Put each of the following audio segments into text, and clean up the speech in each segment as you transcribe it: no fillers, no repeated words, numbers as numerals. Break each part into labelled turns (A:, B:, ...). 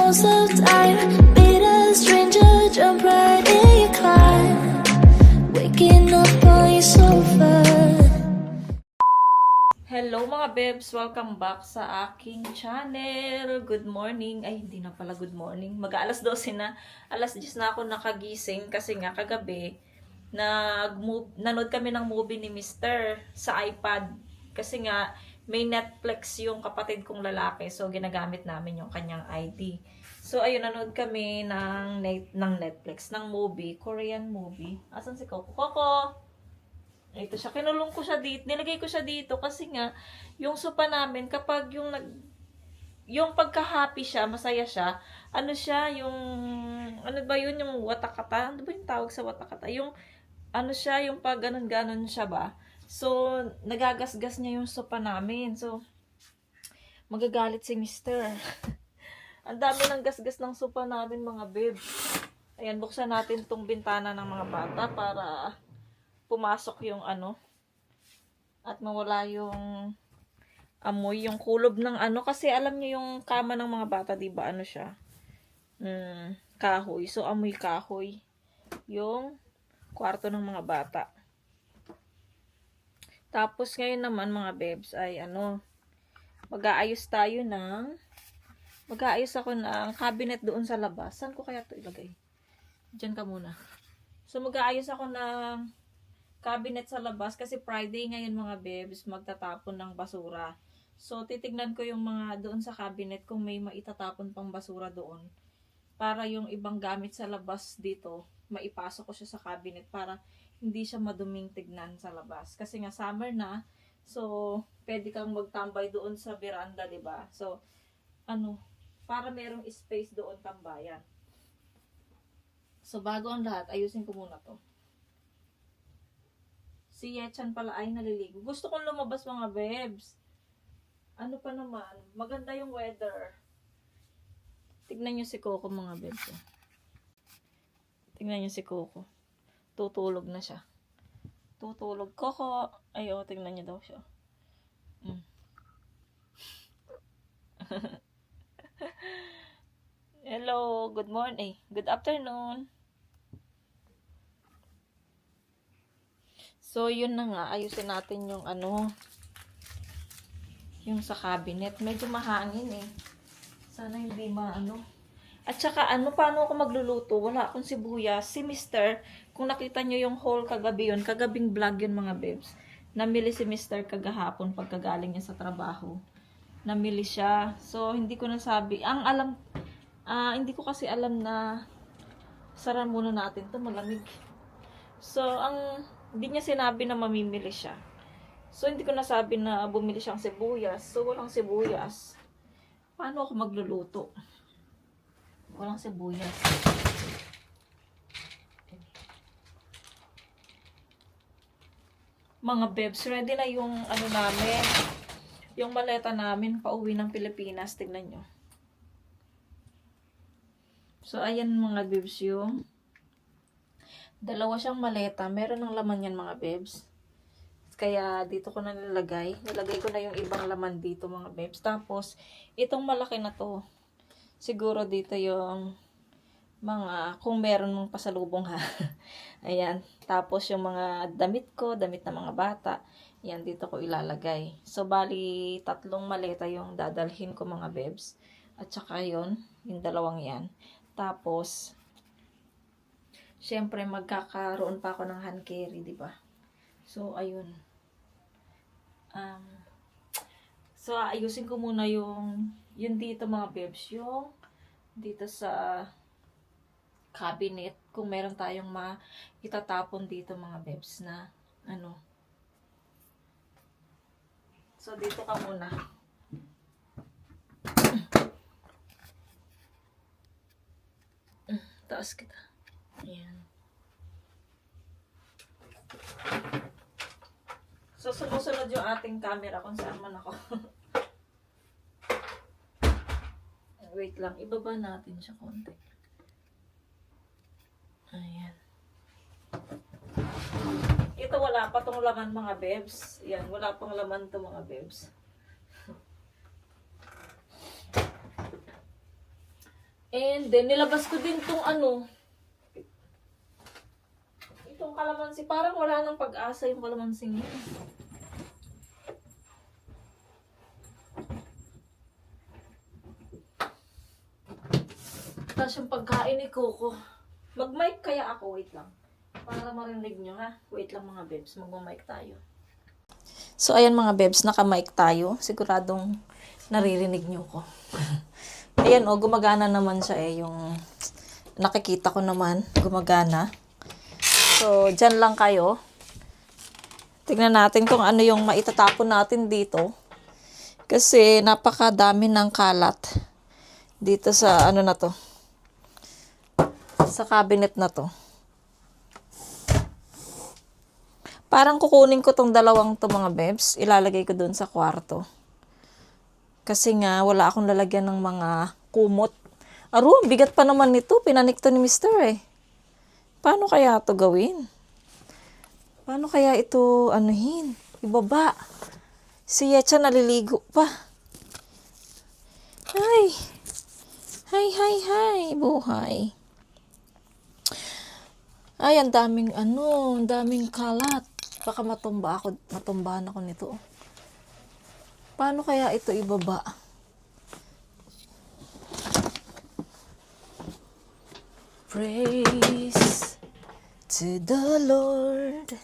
A: most of time. Meet a stranger, jump right in your car. Waking up on your sofa.
B: Hello mga bebs! Welcome back sa aking channel. Good morning. Ay, hindi na pala good morning. Mag-aalas 12 na. Alas 10 na ako nakagising kasi nga kagabi nanood kami ng movie ni Mr. sa iPad. Kasi nga may Netflix yung kapatid kong lalaki. So, ginagamit namin yung kanyang ID. So, ayun, nanood kami ng Netflix, ng movie, Korean movie. Asan si Coco? Coco! Ito siya, kinulong ko siya dito, nilagay ko siya dito kasi nga, yung sopa namin, kapag yung pagka-happy siya, masaya siya, ano siya, ano ba yun, yung watakata, ano ba yung tawag sa watakata, yung, ano siya, yung pag ganon-ganon siya ba, so, nagagasgas niya yung sopa namin, so, magagalit si Mister. Ang dami ng gasgas ng sopa namin mga babe. Ayan, buksan natin tong bintana ng mga bata para pumasok yung ano at mawala yung amoy, yung kulob ng ano, kasi alam niyo yung kama ng mga bata, di ba ano siya? Kahoy. So amoy kahoy yung kwarto ng mga bata. Tapos ngayon naman mga bebs ay ano, mag-aayos ako ng cabinet doon sa labas. Saan ko kaya ito ilagay? Diyan ka muna. So mag-aayos ako ng cabinet sa labas kasi Friday ngayon mga bebs, magtatapon ng basura. So titignan ko yung mga doon sa cabinet kung may maitatapon pang basura doon. Para yung ibang gamit sa labas dito, maipasok ko siya sa cabinet para hindi siya maduming tignan sa labas. Kasi nga summer na, so pwede kang magtambay doon sa veranda, 'di ba? So ano, para merong space doon tambayan. So bago ang lahat, ayusin ko muna 'to. Si Yechan pala ay naliligo. Gusto kong lumabas mga bebs. Ano pa naman, maganda yung weather. Tignan nyo si Coco mga bebs. Tignan nyo si Coco. Tutulog na siya. Tutulog. Coco. Ay, oh, tignan nyo daw siya. Hello, good morning. Good afternoon. So, yun na nga. Ayusin natin yung ano, yung sa cabinet. Medyo mahangin eh. Sana hindi maano. At saka ano, paano ako magluluto? Wala akong sibuyas. Si Mr., kung nakita nyo yung haul kagabi yun, kagabing vlog yun mga bebs. Namili si Mr. kagahapon pagkagaling niya sa trabaho. Namili siya. So, hindi ko nasabi. Hindi ko kasi alam na sara muna natin to, malamig. So, hindi niya sinabi na mamimili siya. So, hindi ko nasabi na bumili siyang sibuyas. So, walang sibuyas. Paano ako magluluto? Walang sibuyas. Mga bebs, ready na yung ano namin. Yung maleta namin pauwi ng Pilipinas. Tignan nyo. So, ayan mga bebs yung dalawa siyang maleta. Meron ng laman yan mga bebs. Kaya dito ko na nilagay. Nilagay ko na yung ibang laman dito mga bebs. Tapos, itong malaki na to. Siguro dito yung mga, kung meron mong pasalubong ha. Ayan. Tapos yung mga damit ko, damit ng mga bata. Ayan, dito ko ilalagay. So, bali, 3 maleta yung dadalhin ko mga bebs. At saka yun, yung dalawang yan. Tapos, syempre, magkakaroon pa ako ng hand carry, di ba? So, ayun. So, ayusin ko muna yung dito mga bebs, yung dito sa cabinet, kung meron tayong itatapon dito mga bebs na ano. So, dito ka muna. Taas kita. Ayan. So, sumusunod yung ating camera kung saan man ako. Wait lang, ibaba natin siya konti. Ayan. Ito wala pa tong laman mga bebs. Yan, wala pang laman to mga bebs. And then, nilabas ko din tong ano, itong kalamansi. Parang wala nang pag-asa yung kalamansing yun. Tapos yung pagkain ni Coco. Mag-mic kaya ako? Wait lang. Para marinig nyo ha. Wait lang mga bebs. Mag-mic tayo. So, ayan mga bebs. Naka-mic tayo. Siguradong naririnig nyo ko. Ayan o. Gumagana naman siya eh. Yung nakikita ko naman. Gumagana. So, dyan lang kayo. Tignan natin kung ano yung maitatapon natin dito. Kasi napakadami ng kalat. Dito sa ano na to. Sa cabinet na to. Parang kukunin ko tong dalawang to mga bebs. Ilalagay ko dun sa kwarto. Kasi nga, wala akong lalagyan ng mga kumot. Aro, bigat pa naman nito. Pinanik to ni Mr. eh. Paano kaya to gawin? Paano kaya ito anuhin? Ibaba. Si Yecha naliligo pa. Hi. Hi. Buhay. Ay, ang daming ang daming kalat. Baka matumbahan ako nito. Paano kaya ito ibaba? Praise to the Lord.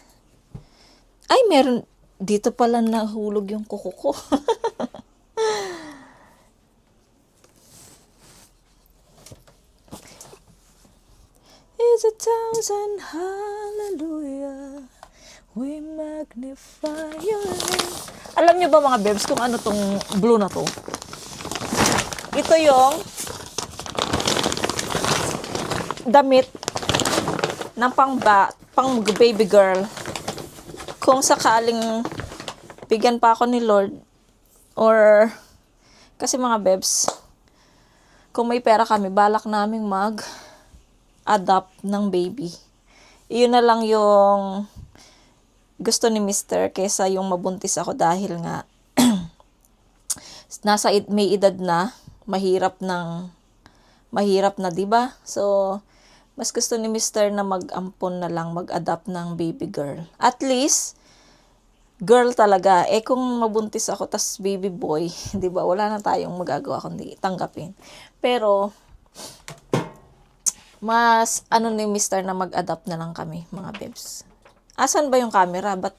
B: Ay, meron. Dito pala nahulog yung kuko ko. It's 1,000 hallelujah. We magnify your name. Alam niyo ba mga bebs kung ano tong blue na to? Ito yung damit ng pang baby girl. Kung sakaling bigyan pa ako ni Lord or kasi mga bebs, kung may pera kami, balak naming mag-adopt ng baby. Iyon na lang yung gusto ni Mr. kesa yung mabuntis ako dahil nga may edad na, mahirap na, 'di ba? So, mas gusto ni Mr. na mag-ampon na lang, mag-adopt ng baby girl. At least, girl talaga. Eh kung mabuntis ako tas baby boy, 'di ba? Wala na tayong magagawa kundi tanggapin. Pero mas ni Mr. na mag-adopt na lang kami, mga bebs. Asan ba yung camera? Ba't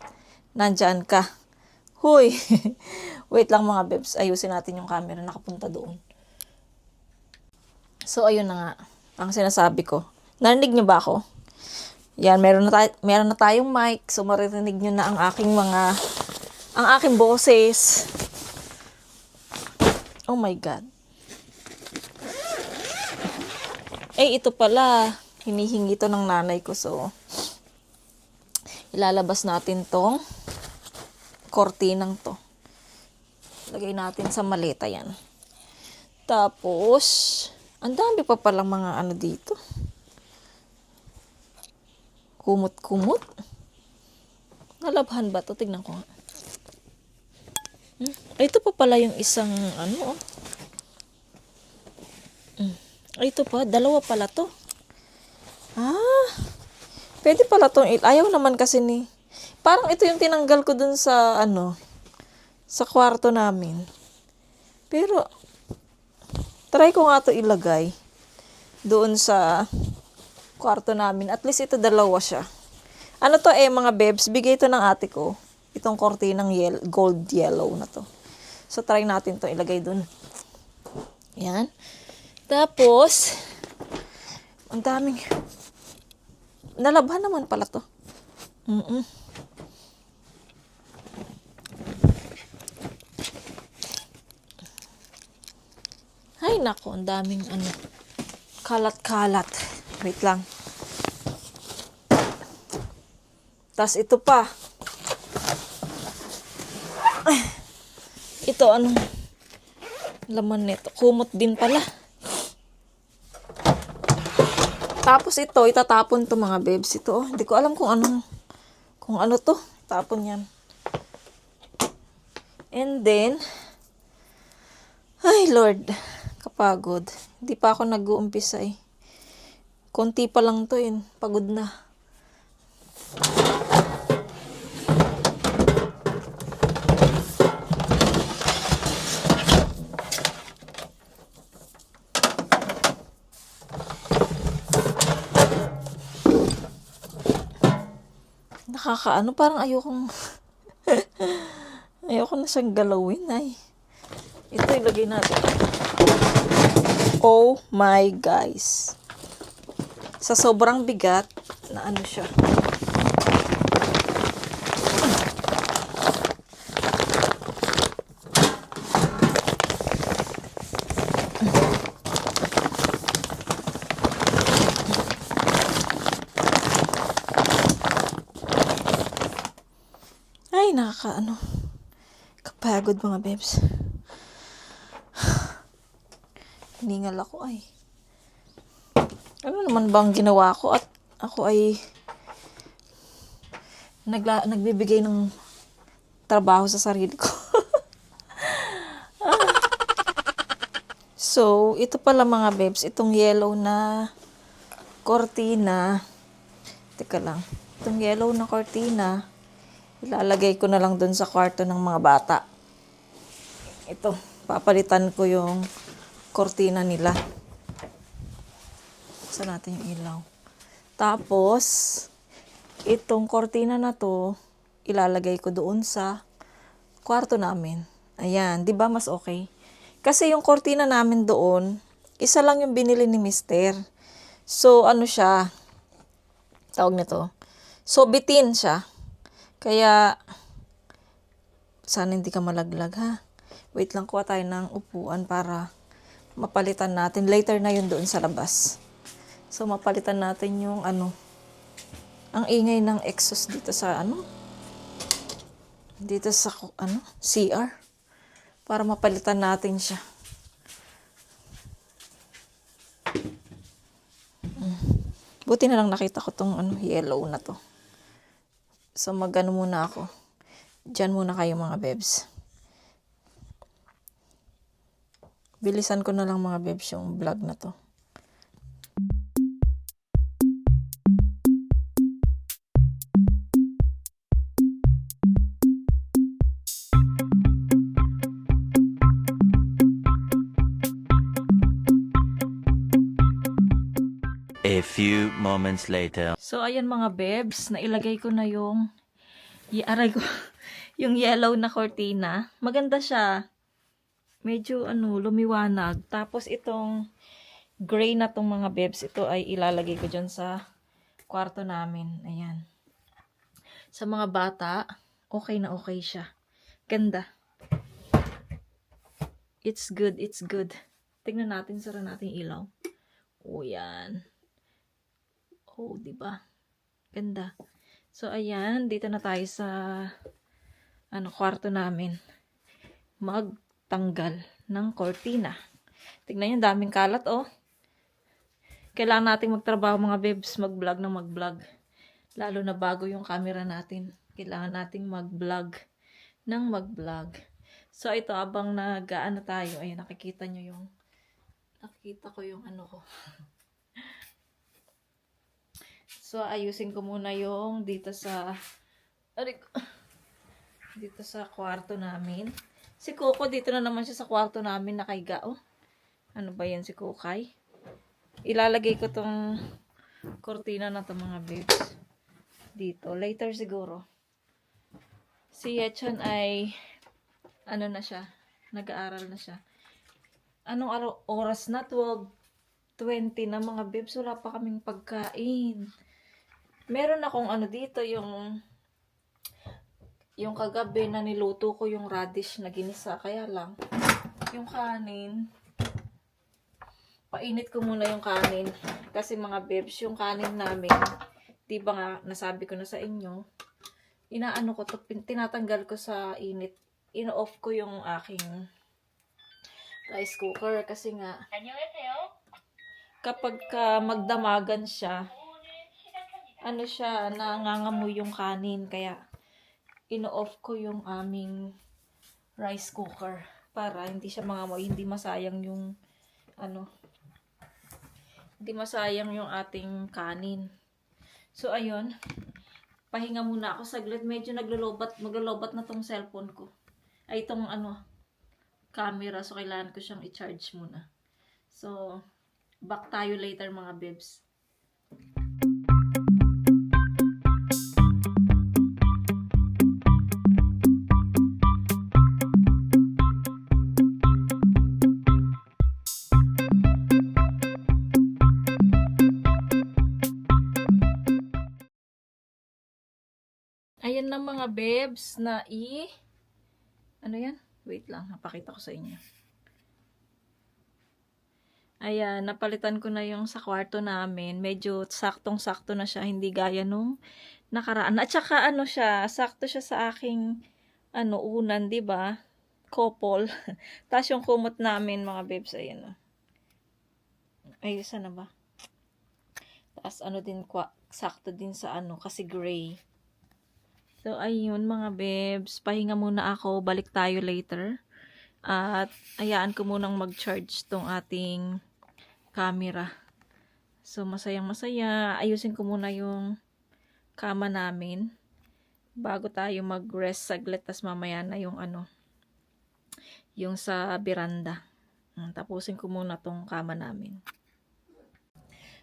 B: nandyan ka? Huy! Wait lang mga bebs. Ayusin natin yung camera. Nakapunta doon. So, ayun na nga. Ang sinasabi ko. Narinig niyo ba ako? Yan, meron na tayong mic. So, maririnig niyo na ang aking boses. Oh my God. Eh, ito pala. Hinihingi to ng nanay ko. So, ilalabas natin tong kortinang to. Lagay natin sa maleta yan. Tapos, ang dami pa palang mga dito. Kumot-kumot. Nalabhan ba to? Tignan ko nga. Ito pa pala yung isang Ito pa, dalawa pala to. Pwede pala tong ayaw naman kasi ni. Parang ito yung tinanggal ko dun sa sa kwarto namin. Pero try ko nga to ilagay doon sa kwarto namin. At least ito dalawa siya. Ano to mga bebs, bigay to ng ate ko. Itong kortinang gold yellow na to. So try natin to ilagay dun. Yan. Tapos ang daming nalabhan naman pala to. Ay, nako, ang daming kalat-kalat. Wait lang. Tas ito pa. Ito, laman nito. Kumot din pala. Tapos ito, itatapon to mga bebs. Ito, hindi ko alam kung ano to. Tapon yan. And then, ay Lord, Kapagod. Hindi pa ako nag-uumpisa eh. Konti pa lang to eh. Pagod na. Nakakaano, parang ayokong ayoko na siyang galawin ay. Ito ilagay natin. Oh my guys. Sa sobrang bigat na ano siya. Ay, nakakaano. Kapagod mga bebs. Hiningal ako ay. Ano naman bang ginawa ko at ako ay nagbibigay ng trabaho sa sarili ko. So, ito pala mga bebs, itong yellow na cortina. Teka lang. Itong yellow na cortina, ilalagay ko na lang dun sa kwarto ng mga bata. Ito, papalitan ko yung cortina nila. Buksan natin yung ilaw. Tapos, itong cortina na to, ilalagay ko doon sa kwarto namin. Ayan, di ba mas okay? Kasi yung cortina namin doon, isa lang yung binili ni Mister. So, ano siya, tawag nito, so bitin siya. Kaya, sana hindi ka malaglag ha. Wait lang, kuha tayo ng upuan para mapalitan natin. Later na yun doon sa labas. So, mapalitan natin yung ano, ang ingay ng exhaust dito sa ano, dito sa ano, CR. Para mapalitan natin siya. Buti na lang nakita ko tong ano, yellow na to. So, mag-ano muna ako. Diyan muna kayo mga bebs. Bilisan ko na lang mga bebs yung vlog na to.
C: A few moments later.
B: So, ayan mga bebs, nailagay ko na yung aray ko, yung yellow na cortina. Maganda siya. Medyo ano, lumiwanag. Tapos itong gray na tong mga bebs, ito ay ilalagay ko dyan sa kwarto namin. Ayan. Sa mga bata, okay na okay siya. Ganda. It's good, it's good. Tingnan natin, sara natin ilaw. O yan. Oh, di ba? Ganda. So, ayan. Dito na tayo sa ano, kwarto namin. Magtanggal ng cortina. Tignan nyo, daming kalat, oh. Kailangan nating magtrabaho, mga bebs. Mag-vlog na mag-vlog. Lalo na bago yung camera natin. Kailangan nating mag-vlog ng mag-vlog. So, ito, abang nag-ano tayo. Ayan, nakikita ko yung ano ko. So, ayusin ko muna yung dito sa kwarto namin. Si Coco, dito na naman siya sa kwarto namin nakahiga. Oh. Ano ba yan si Kokay? Ilalagay ko tong cortina na to mga babes. Dito. Later siguro. Si Yechon ay ano na siya. Nag-aaral na siya. Anong oras na? 12:20 na mga babes. Wala pa kaming pagkain. Meron akong ano dito, yung kagabi na niluto ko yung radish na ginisa. Kaya lang, yung kanin, painit ko muna yung kanin. Kasi mga bebs, yung kanin namin, di ba nga, nasabi ko na sa inyo, inaano ko to, tinatanggal ko sa init. Ino-off ko yung aking rice cooker. Kasi nga, kapag magdamagan siya, ano siya, nangangamoy yung kanin. Kaya, ino-off ko yung aming rice cooker para hindi siya mangamoy, hindi masayang yung hindi masayang yung ating kanin. So, ayun. Pahinga muna ako saglit. Medyo maglolobat na tong cellphone ko. Ay, itong camera. So, kailangan ko siyang i-charge muna. So, back tayo later mga bebs. Ayan na mga bebs na ano yan? Wait lang, napakita ko sa inyo. Ayan, napalitan ko na yung sa kwarto namin. Medyo saktong-sakto na siya, hindi gaya nung nakaraan. At saka siya, sakto siya sa aking unan, 'di ba? Couple. Tapos yung kumot namin mga bebs, ayan. Ay, sana ba? Tapos din sakto din sa kasi gray. So, ayun mga bebs, pahinga muna ako, balik tayo later. At hayaan ko munang mag-charge tong ating camera. So, masayang-masaya. Ayusin ko muna yung kama namin bago tayo mag-rest saglit. Tas mamaya na yung yung sa beranda. Tapusin ko muna tong kama namin.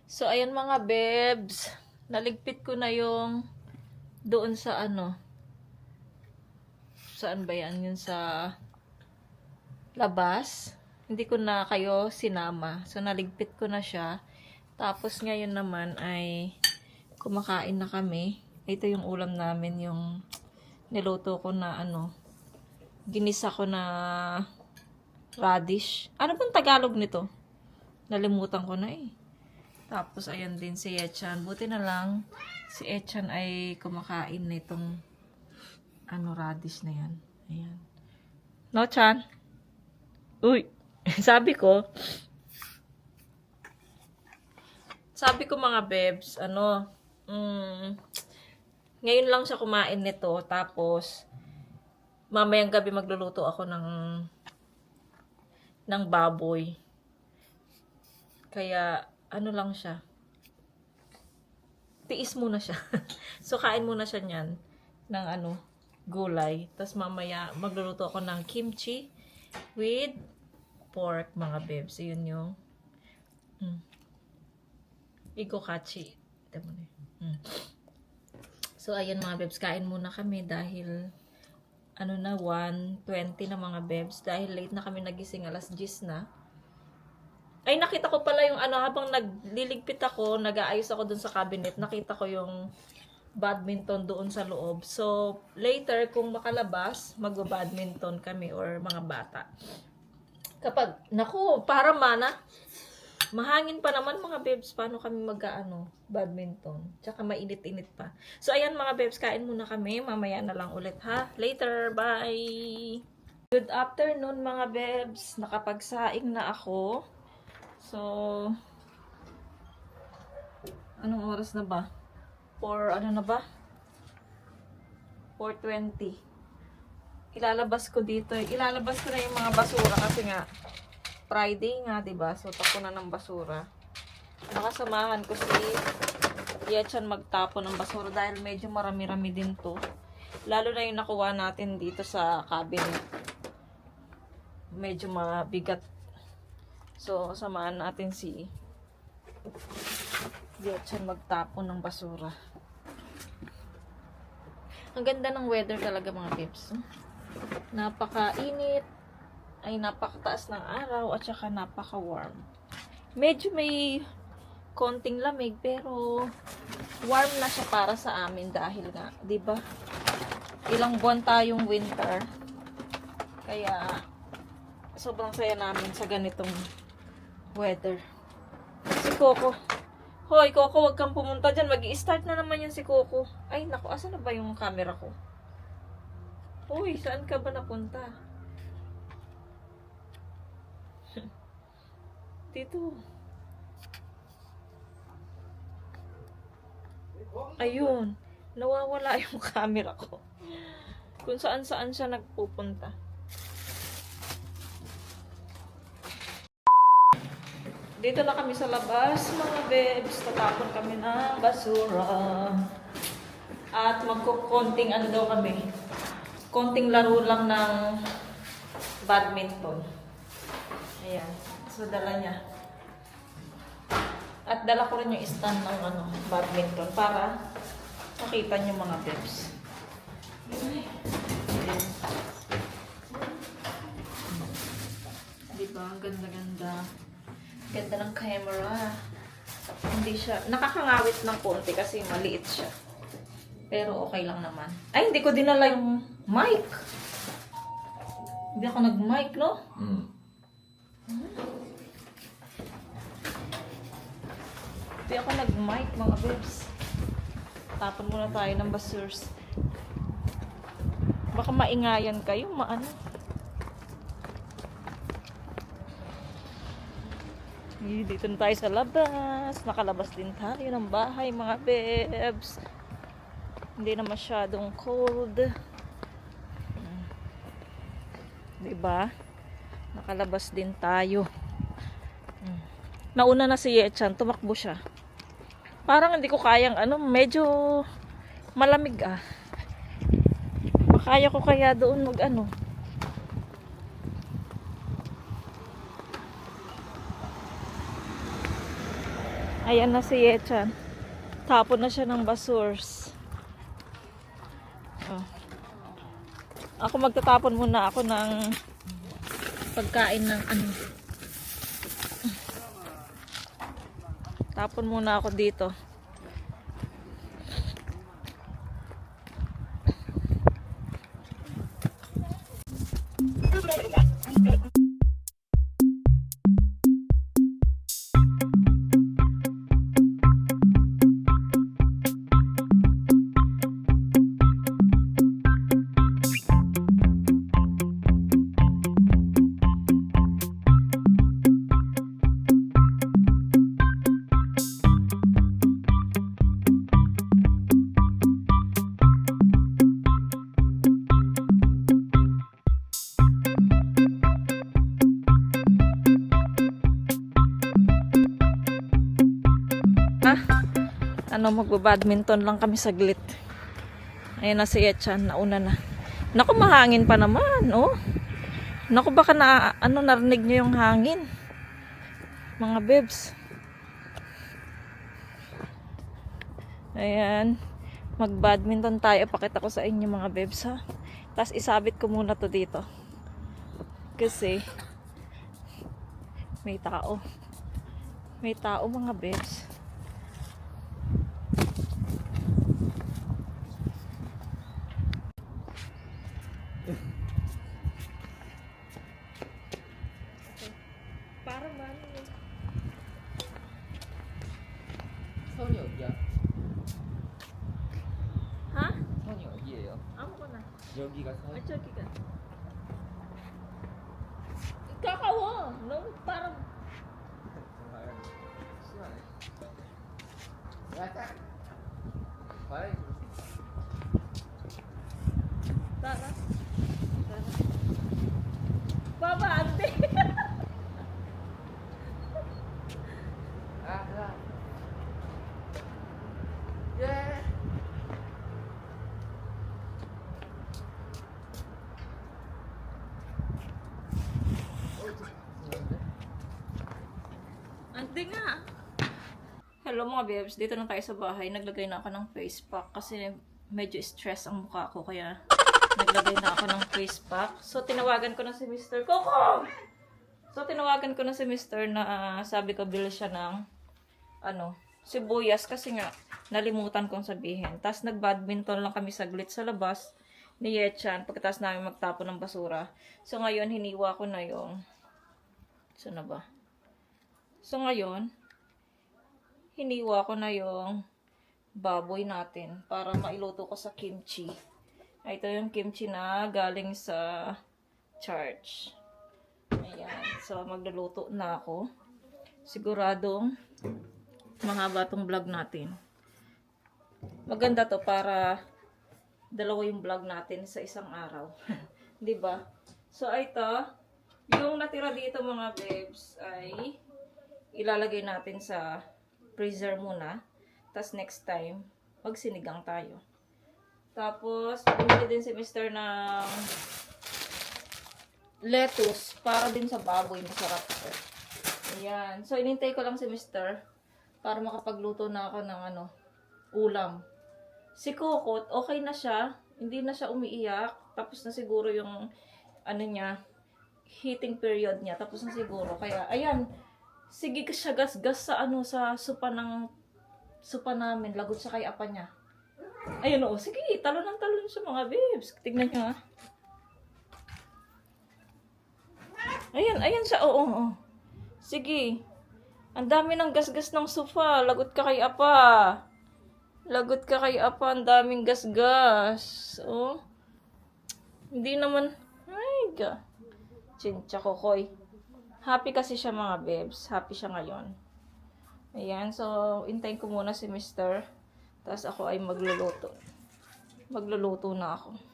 B: So, ayun mga bebs, naligpit ko na yung doon sa saan ba yan? Yun sa labas. Hindi ko na kayo sinama. So, naligpit ko na siya. Tapos, ngayon naman ay kumakain na kami. Ito yung ulam namin, yung niluto ko na ginisa ko na radish. Ano bang Tagalog nito? Nalimutan ko na eh. Tapos, ayan din si Echan. Buti na lang, si Echan ay kumakain nitong radish na yan. Ayan. No, Chan? Uy! Sabi ko mga bebs, ngayon lang siya kumain nito. Tapos, mamayang gabi magluluto ako ng baboy. Kaya, lang siya. Tiis muna siya. So, kain muna siya niyan ng gulay. Tapos, mamaya, magluluto ako ng kimchi with pork, mga bebs. Yun yung ikokachi. So, ayan mga bebs. Kain muna kami dahil 1:20 na mga bebs. Dahil late na kami nagising, alas 10 na. Ay, nakita ko pala yung habang nagliligpit ako, nag-aayos ako dun sa cabinet, nakita ko yung badminton doon sa loob. So, later, kung makalabas, mag-badminton kami or mga bata. Kapag, para mahangin pa naman mga bebs, paano kami badminton? Tsaka mainit-init pa. So, ayan mga bebs, kain muna kami. Mamaya na lang ulit ha. Later, bye! Good afternoon mga bebs. Nakapagsaing na ako. So, anong oras na ba? 4:20. Ilalabas ko dito. Ilalabas ko na yung mga basura kasi nga Friday nga, 'di ba? So, tapo na ng basura. Nakasamahan ko si Yechan magtapon ng basura dahil medyo marami-rami din 'to. Lalo na yung nakuha natin dito sa cabinet. Medyo mabigat. So, samahan natin si Yechan magtapon ng basura. Ang ganda ng weather talaga mga peeps. Napakainit, ay napakataas ng araw, at saka napaka-warm. Medyo may konting lamig, pero warm na siya para sa amin dahil nga, 'di ba? Ilang buwan tayong winter. Kaya sobrang saya namin sa ganitong weather. Si Coco. Hoy, Coco, wag kang pumunta dyan. Mag-i-start na naman yan si Coco. Ay, naku, asan na ba yung camera ko? Uy, saan ka ba napunta? Dito. Ayun. Nawawala yung camera ko. Kung saan-saan siya nagpupunta. Dito na kami sa labas, mga bebs. Tatapon kami ng basura. At magkukonting ano daw kami. Konting laro lang ng badminton. Ayan. So, dala niya. At dala ko rin yung stand ng badminton para makita niyo mga bebs. Ayan. Diba? Ang ganda-ganda. Ganda ng camera. Hindi siya, nakakangawit ng konti kasi maliit siya. Pero okay lang naman. Ay, hindi ko dinala yung mic. Hindi ako nag-mic, no? Hindi ako nag-mic, mga bebs. Tapon muna tayo ng basurs. Baka maingayan kayo, maano. Dito na tayo sa labas. Nakalabas din tayo ng bahay, mga bebs. Hindi na masyadong cold. Diba? Nakalabas din tayo. Nauna na si Yechan. Tumakbo siya. Parang hindi ko kayang medyo malamig ah. Makaya ko kaya doon mag Ayan na si Yechan. Tapon na siya ng basurs. Oh. Ako magtatapon muna ako ng pagkain ng Tapon muna ako dito. Magba-badminton lang kami saglit. Ayan na si Yechan, nauna na. Naku, mahangin pa naman, oh. Naku, baka narinig niyo yung hangin. Mga bebs. Ayan. Mag-badminton tayo. Pakita ko sa inyo, mga bebs, ha. Tapos isabit ko muna to dito. Kasi may tao. May tao, mga bebs.
D: 손이 어디야?
B: Ha?
D: 손이 어디예요?
B: Amuko na.
D: 여기가 선?
B: 저기가. Kakawa. No? Parang.
D: 시원해. 야딱. 봐야
B: Tara. Baba, ante.
D: 아, 예.
B: Ante nga. Hello mga bebs, dito na tayo sa bahay. Naglagay na ako ng face pack kasi medyo stress ang mukha ko kaya naglagay na ako ng face pack. So tinawagan ko na si Mr. Coco. Na sabi ko bili siya ng sibuyas kasi nga nalimutan kong sabihin. Tapos nag-badminton lang kami saglit sa labas ni Yechan pagkatapos namin magtapon ng basura. So ngayon hiniwa ko na yung hiniwa ko na yung baboy natin para mailuto ko sa kimchi. Ito yung kimchi na galing sa church. Ayan. So, magluluto na ako. Siguradong mahaba tong vlog natin. Maganda to para dalawa yung vlog natin sa isang araw. 'Di ba? So, ito, yung natira dito mga babes ay ilalagay natin sa freezer muna. Tapos next time, magsinigang tayo. Tapos, bumili din si Mr. ng lettuce para din sa baboy. Masarap ito. Ayan. So, inintay ko lang si Mr. para makapagluto na ako ng ulam. Si Kokot, okay na siya. Hindi na siya umiiyak. Tapos na siguro yung heating period niya. Tapos na siguro. Kaya, ayan. Sige siya gas-gas sa sa supa namin. Lagot siya kay apa niya. Ayun o. Sige, talon ng talon siya mga babes. Tignan niyo ha. Ayan siya. Oo. Sige. Ang dami ng gas-gas ng sofa. Lagot ka kay apa. Lagot ka kay apa. Ang daming gas-gas. Oh. Hindi naman. Ay, ga. Chincha kokoy. Happy kasi siya mga babes. Happy siya ngayon. Ayan. So, intayin ko muna si Mr. Tapos ako ay magluluto. Magluluto na ako.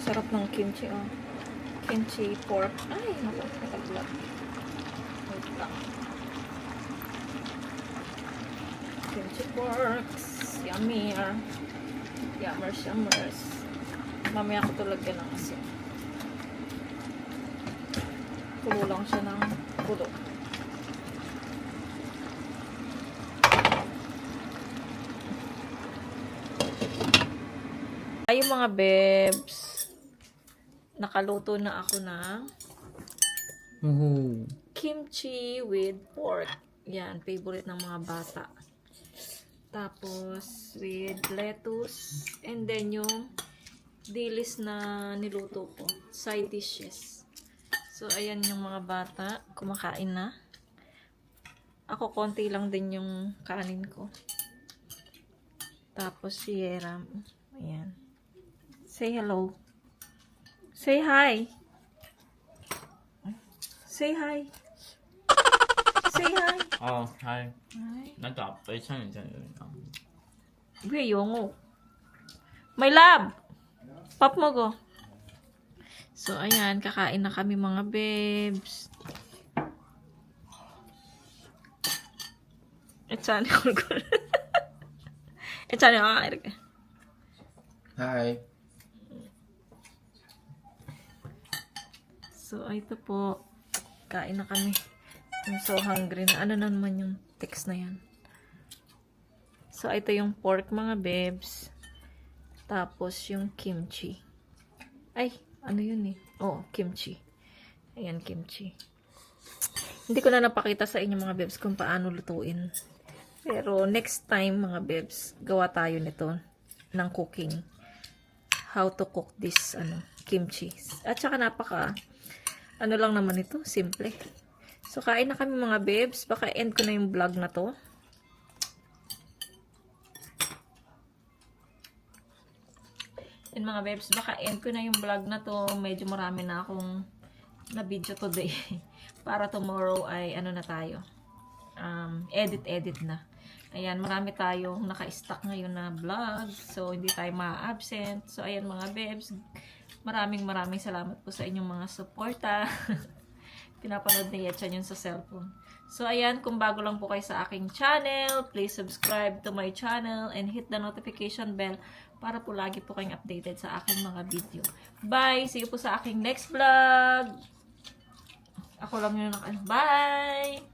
B: Sarap ng kimchi, oh. Kimchi pork. Ay, naku, nakaglag. Wait lang. Kimchi porks. Yummier. Yummers. Mamaya ko tulagyan ng asin. Kulo lang siya ng kulo. Ay, mga bebs. Nakaluto na ako ng kimchi with pork. Yan, favorite ng mga bata. Tapos, with lettuce. And then, yung dilis na niluto ko. Side dishes. So, ayan yung mga bata. Kumakain na. Ako, konti lang din yung kanin ko. Tapos, si Yeram. Ayan. Say hello. Say hi. Say hi. Say hi.
D: hi.
B: Hi.
D: なんか앞에 창이 있잖아요.
B: 왜 영어? My love! Pop mo go. So, ayan. Kakain na kami mga babes. Etsani 얼굴. etsani 이렇게.
D: Hi.
B: So, ito po. Kain na kami. I'm so hungry na. Ano na naman yung text na yan? So, ito yung pork mga babes. Tapos, yung kimchi. Ay, ano yun eh? Oh, kimchi. Ayan, kimchi. Hindi ko na napakita sa inyo mga babes kung paano lutuin. Pero, next time mga babes, gawa tayo nito ng cooking. How to cook this, kimchi. At saka ano lang naman ito, simple. So, kain na kami mga babes. Baka end ko na yung vlog na to. And mga babes, baka end ko na yung vlog na to. Medyo marami na akong na video today. Para tomorrow ay na tayo. Edit na. Ayan, marami tayong naka-stack ngayon na vlog. So, hindi tayo ma-absent. So, ayan mga babes. Maraming salamat po sa inyong mga suporta. Pinapanood ni Yetchan yun sa cellphone. So, ayan, kung bago lang po kayo sa aking channel, please subscribe to my channel and hit the notification bell para po lagi po kayong updated sa aking mga video. Bye! See you po sa aking next vlog! Ako lang yun. Bye!